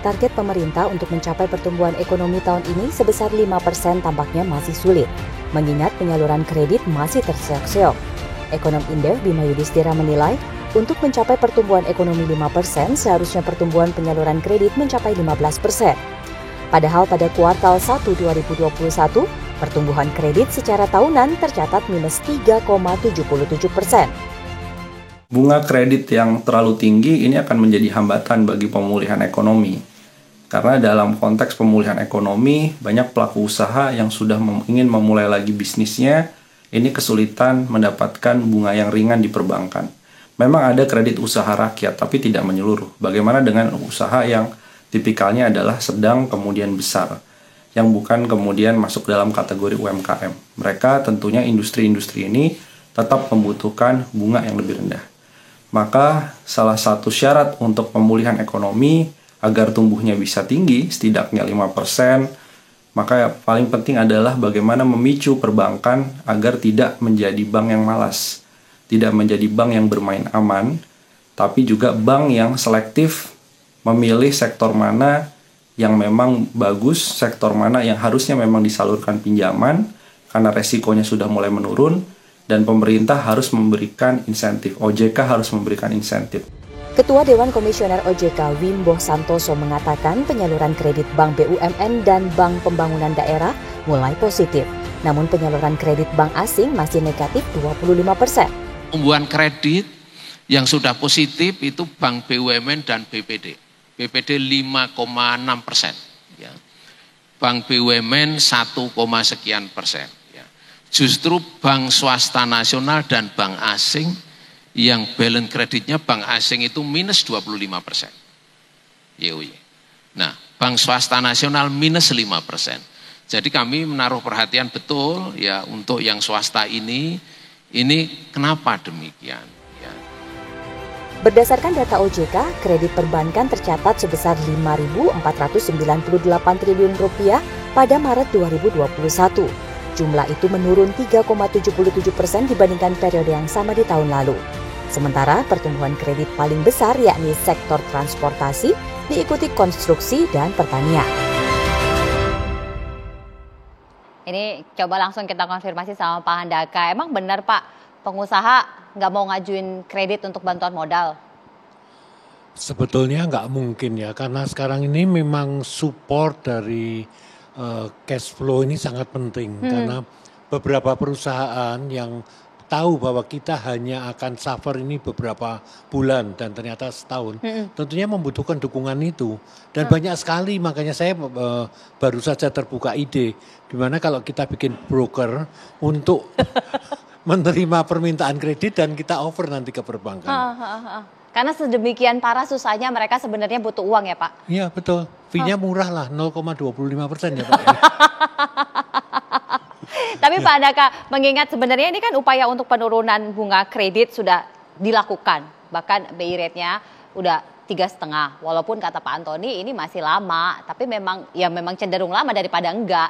target pemerintah untuk mencapai pertumbuhan ekonomi tahun ini sebesar 5% tampaknya masih sulit, mengingat penyaluran kredit masih terseok-seok. Ekonom Indef Bima Yudhistira menilai, untuk mencapai pertumbuhan ekonomi 5%, seharusnya pertumbuhan penyaluran kredit mencapai 15%. Padahal pada kuartal 1 2021, pertumbuhan kredit secara tahunan tercatat minus 3,77%. Bunga kredit yang terlalu tinggi ini akan menjadi hambatan bagi pemulihan ekonomi. Karena dalam konteks pemulihan ekonomi, banyak pelaku usaha yang sudah ingin memulai lagi bisnisnya, ini kesulitan mendapatkan bunga yang ringan di perbankan. Memang ada kredit usaha rakyat, tapi tidak menyeluruh. Bagaimana dengan usaha yang tipikalnya adalah sedang kemudian besar, yang bukan kemudian masuk dalam kategori UMKM. Mereka tentunya industri-industri ini tetap membutuhkan bunga yang lebih rendah. Maka salah satu syarat untuk pemulihan ekonomi agar tumbuhnya bisa tinggi, setidaknya 5%, maka yang paling penting adalah bagaimana memicu perbankan agar tidak menjadi bank yang malas, tidak menjadi bank yang bermain aman, tapi juga bank yang selektif memilih sektor mana yang memang bagus, sektor mana yang harusnya memang disalurkan pinjaman, karena resikonya sudah mulai menurun, dan pemerintah harus memberikan insentif, OJK harus memberikan insentif. Ketua Dewan Komisioner OJK Wimbo Santoso mengatakan penyaluran kredit Bank BUMN dan Bank Pembangunan Daerah mulai positif. Namun penyaluran kredit bank asing masih negatif 25%. Pertumbuhan kredit yang sudah positif itu Bank BUMN dan BPD. BPD 5,6%. Ya. Bank BUMN 1, sekian persen. Justru bank swasta nasional dan bank asing yang balance kreditnya bank asing itu minus 25%. Nah, bank swasta nasional minus 5%. Jadi kami menaruh perhatian betul ya untuk yang swasta ini kenapa demikian? Ya. Berdasarkan data OJK, kredit perbankan tercatat sebesar Rp5.498 triliun pada Maret 2021. Jumlah itu menurun 3,77% dibandingkan periode yang sama di tahun lalu. Sementara pertumbuhan kredit paling besar yakni sektor transportasi, diikuti konstruksi dan pertanian. Ini coba langsung kita konfirmasi sama Pak Handaka. Emang benar Pak, pengusaha nggak mau ngajuin kredit untuk bantuan modal? Sebetulnya nggak mungkin ya, karena sekarang ini memang support dari cash flow ini sangat penting. Karena beberapa perusahaan yang tahu bahwa kita hanya akan suffer ini beberapa bulan dan ternyata setahun, tentunya membutuhkan dukungan itu. Dan banyak sekali, makanya saya baru saja terbuka ide, dimana kalau kita bikin broker untuk menerima permintaan kredit dan kita offer nanti ke perbankan. Karena sedemikian parah susahnya mereka sebenarnya butuh uang ya Pak? Iya betul, fee-nya murah lah, 0,25% ya Pak. Tapi Pak Handaka, mengingat sebenarnya ini kan upaya untuk penurunan bunga kredit sudah dilakukan. Bahkan BI rate-nya udah 3,5. Walaupun kata Pak Antoni ini masih lama, tapi memang cenderung lama daripada enggak.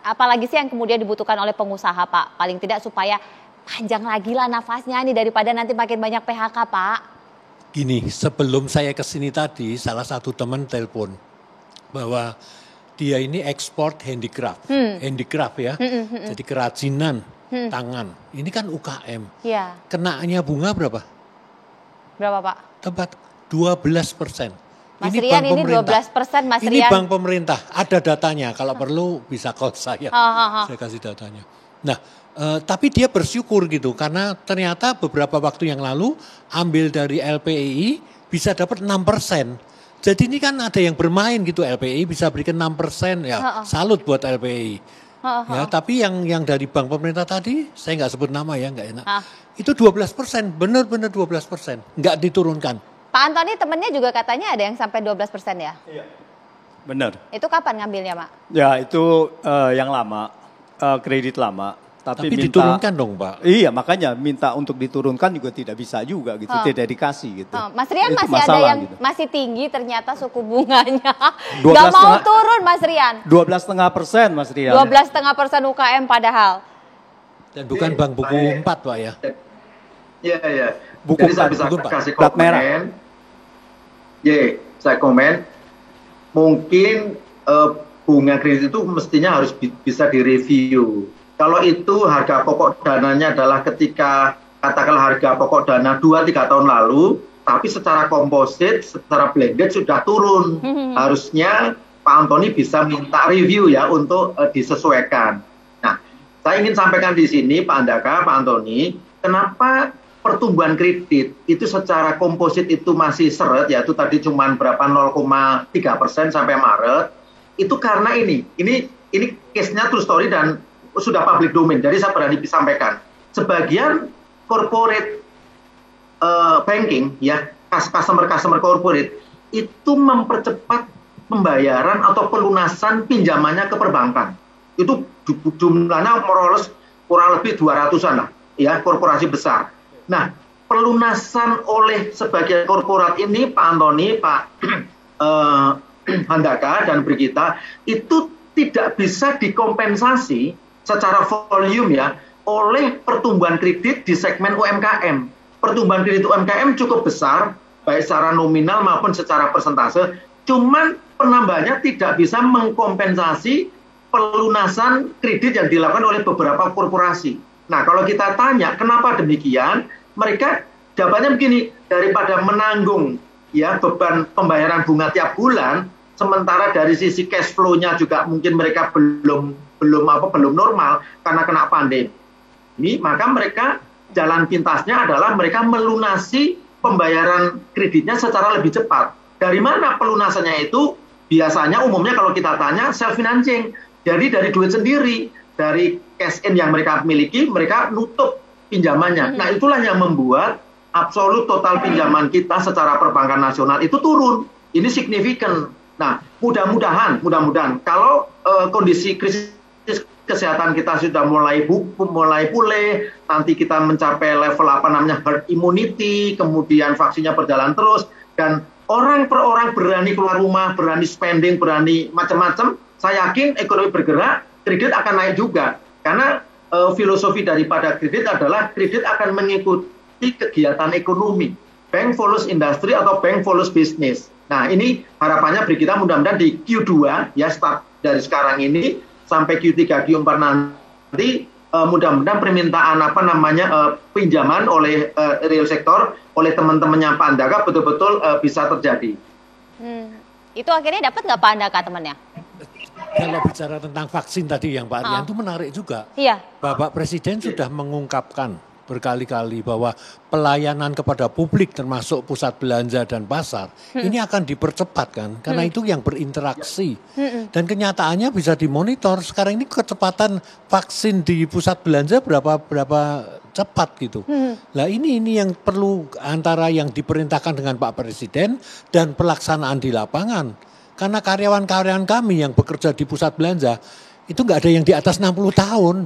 Apalagi sih yang kemudian dibutuhkan oleh pengusaha Pak? Paling tidak supaya panjang lagi lah nafasnya nih daripada nanti makin banyak PHK Pak. Gini, sebelum saya kesini tadi, salah satu teman telepon bahwa dia ini ekspor handicraft, ya, jadi kerajinan tangan. Ini kan UKM. Iya. Kenanya bunga berapa? Berapa Pak? Tepat 12%. Mas Rian ini 12% Mas Rian. Ini bank pemerintah, ada datanya. Kalau perlu bisa call saya, saya kasih datanya. Nah, tapi dia bersyukur gitu karena ternyata beberapa waktu yang lalu ambil dari LPI bisa dapat 6%. Jadi ini kan ada yang bermain gitu, LPI bisa berikan 6%, ya salut buat LPI. Ya, tapi yang dari bank pemerintah tadi, saya nggak sebut nama ya, nggak enak. Itu 12%, benar-benar 12%, nggak diturunkan. Pak Antoni temennya juga katanya ada yang sampai 12% ya? Iya, benar. Itu kapan ngambilnya Pak? Ya itu yang lama, kredit lama. Tapi diturunkan dong Pak. Iya, makanya minta untuk diturunkan juga tidak bisa juga gitu, tidak dikasih gitu. Mas Rian itu masih ada yang gitu. masih tinggi ternyata suku bunganya. Gak mau turun Mas Rian. 12,5% Mas Rian. 12,5% UKM padahal. Dan bukan bank buku 4 Pak ya. Iya. Buku Jadi saya bisa kasih komen. saya komen, mungkin bunga kredit itu mestinya harus bisa direview. Kalau itu harga pokok dananya adalah ketika katakanlah harga pokok dana 2-3 tahun lalu, tapi secara komposit, secara blended sudah turun. Harusnya Pak Antoni bisa minta review ya untuk disesuaikan. Nah, saya ingin sampaikan di sini Pak Andaka, Pak Antoni, kenapa pertumbuhan kredit itu secara komposit itu masih seret, yaitu tadi cuma berapa 0,3% sampai Maret, itu karena ini case-nya true story dan sudah public domain, jadi saya berani sampaikan. Sebagian corporate banking, ya customer corporate, itu mempercepat pembayaran atau pelunasan pinjamannya ke perbankan. Itu jumlahnya kurang lebih 200-an lah, ya korporasi besar. Nah, pelunasan oleh sebagian korporat ini, Pak Antoni, Pak Handaka, dan Brigita, itu tidak bisa dikompensasi secara volume ya oleh pertumbuhan kredit di segmen UMKM. Pertumbuhan kredit UMKM cukup besar, baik secara nominal maupun secara persentase, cuman penambahannya tidak bisa mengkompensasi pelunasan kredit yang dilakukan oleh beberapa korporasi. Nah, kalau kita tanya kenapa demikian, mereka jawabannya begini, daripada menanggung ya beban pembayaran bunga tiap bulan, sementara dari sisi cash flow-nya juga mungkin mereka belum normal karena kena pandemi, maka mereka jalan pintasnya adalah mereka melunasi pembayaran kreditnya secara lebih cepat. Dari mana pelunasannya itu? Biasanya umumnya kalau kita tanya self financing. Jadi dari duit sendiri, dari cash in yang mereka miliki, mereka nutup pinjamannya. Nah, itulah yang membuat absolut total pinjaman kita secara perbankan nasional itu turun. Ini signifikan. Nah, mudah-mudahan kalau kondisi krisis kesehatan kita sudah mulai pulih, nanti kita mencapai level herd immunity, kemudian vaksinnya berjalan terus, dan orang per orang berani keluar rumah, berani spending, berani macam-macam, saya yakin ekonomi bergerak, kredit akan naik juga. Karena filosofi daripada kredit adalah kredit akan mengikuti kegiatan ekonomi. Bank follows industri atau bank follows business. Nah, ini harapannya kita mudah-mudahan di Q2 ya, start dari sekarang ini sampai Q3, Q4 nanti mudah-mudahan permintaan pinjaman oleh real sektor oleh teman-temannya Pak Andaka betul-betul bisa terjadi. Itu akhirnya dapat nggak Pak Andaka temannya? Kalau bicara tentang vaksin tadi yang Pak Aryan itu menarik juga. Iya. Bapak Presiden sudah mengungkapkan berkali-kali bahwa pelayanan kepada publik termasuk pusat belanja dan pasar ini akan dipercepat kan, karena itu yang berinteraksi dan kenyataannya bisa dimonitor. Sekarang ini kecepatan vaksin di pusat belanja berapa cepat gitu. Nah ini yang perlu antara yang diperintahkan dengan Pak Presiden dan pelaksanaan di lapangan. Karena karyawan-karyawan kami yang bekerja di pusat belanja itu nggak ada yang di atas 60 tahun.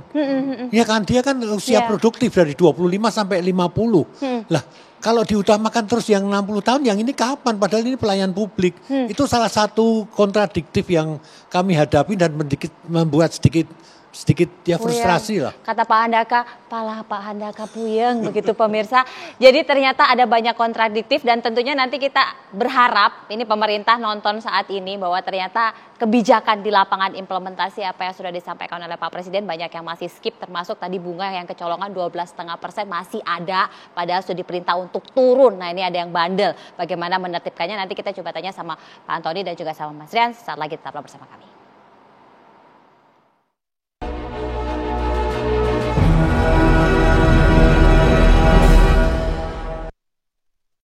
Ya kan, dia kan usia produktif dari 25 sampai 50. Lah, kalau diutamakan terus yang 60 tahun, yang ini kapan? Padahal ini pelayan publik. Itu salah satu kontradiktif yang kami hadapi dan membuat sedikit ya frustrasi lah. Kata Pak Handaka, pala Pak Handaka puyeng begitu pemirsa. Jadi ternyata ada banyak kontradiktif dan tentunya nanti kita berharap ini pemerintah nonton saat ini bahwa ternyata kebijakan di lapangan implementasi apa yang sudah disampaikan oleh Pak Presiden banyak yang masih skip, termasuk tadi bunga yang kecolongan 12,5% masih ada padahal sudah diperintah untuk turun. Nah ini ada yang bandel. Bagaimana menertibkannya nanti kita coba tanya sama Pak Antoni dan juga sama Mas Rian. Saat lagi tetaplah bersama kami.